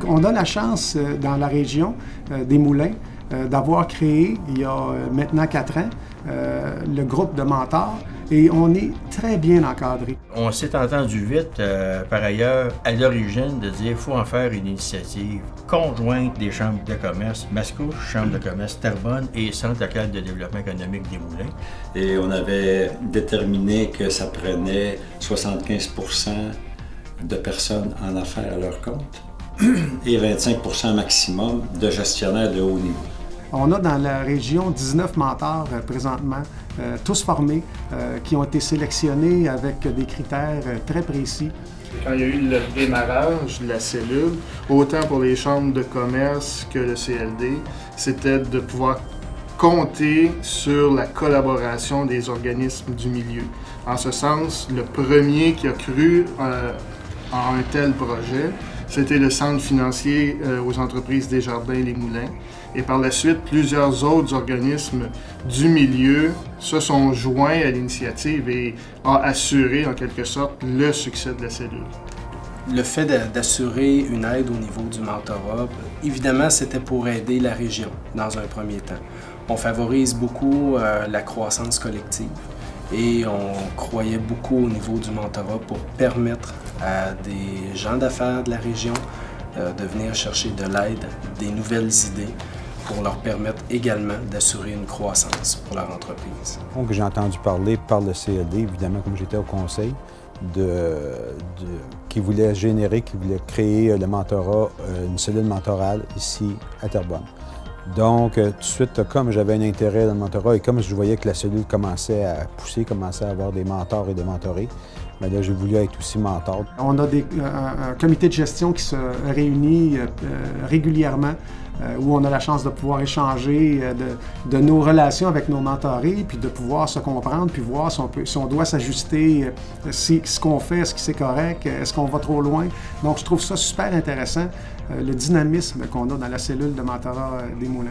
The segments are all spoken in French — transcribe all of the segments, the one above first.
On a la chance dans la région des Moulins d'avoir créé, il y a maintenant 4 ans, le groupe de mentors et on est très bien encadré. On s'est entendu vite, par ailleurs, à l'origine, de dire qu'il faut en faire une initiative conjointe des chambres de commerce Mascouche, Chambre de commerce Terrebonne et Centre local de développement économique des Moulins. Et on avait déterminé que ça prenait 75% de personnes en affaires à leur compte et 25% maximum de gestionnaires de haut niveau. On a dans la région 19 mentors présentement, tous formés, qui ont été sélectionnés avec des critères très précis. Quand il y a eu le démarrage de la cellule, autant pour les chambres de commerce que le CLD, c'était de pouvoir compter sur la collaboration des organismes du milieu. En ce sens, le premier qui a cru en un tel projet, c'était le Centre financier aux entreprises Desjardins-Les Moulins. Et par la suite, plusieurs autres organismes du milieu se sont joints à l'initiative et ont assuré en quelque sorte le succès de la cellule. Le fait d'assurer une aide au niveau du mentorat, évidemment, c'était pour aider la région dans un premier temps. On favorise beaucoup la croissance collective et on croyait beaucoup au niveau du mentorat pour permettre à des gens d'affaires de la région de venir chercher de l'aide, des nouvelles idées, pour leur permettre également d'assurer une croissance pour leur entreprise. Donc, j'ai entendu parler par le CLD, évidemment, comme j'étais au conseil, qui voulait créer le mentorat, une cellule mentorale ici à Terrebonne. Donc, tout de suite, comme j'avais un intérêt dans le mentorat et comme je voyais que la cellule commençait à pousser, commençait à avoir des mentors et des mentorés, bien là, j'ai voulu être aussi mentor. On a un comité de gestion qui se réunit régulièrement, où on a la chance de pouvoir échanger de nos relations avec nos mentorés, puis de pouvoir se comprendre, puis voir si on doit s'ajuster, si ce qu'on fait, est-ce que c'est correct, est-ce qu'on va trop loin. Donc, je trouve ça super intéressant, le dynamisme qu'on a dans la cellule de mentorat des Moulins.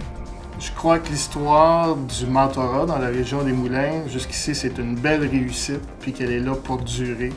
Je crois que l'histoire du mentorat dans la région des Moulins, jusqu'ici, c'est une belle réussite, puis qu'elle est là pour durer.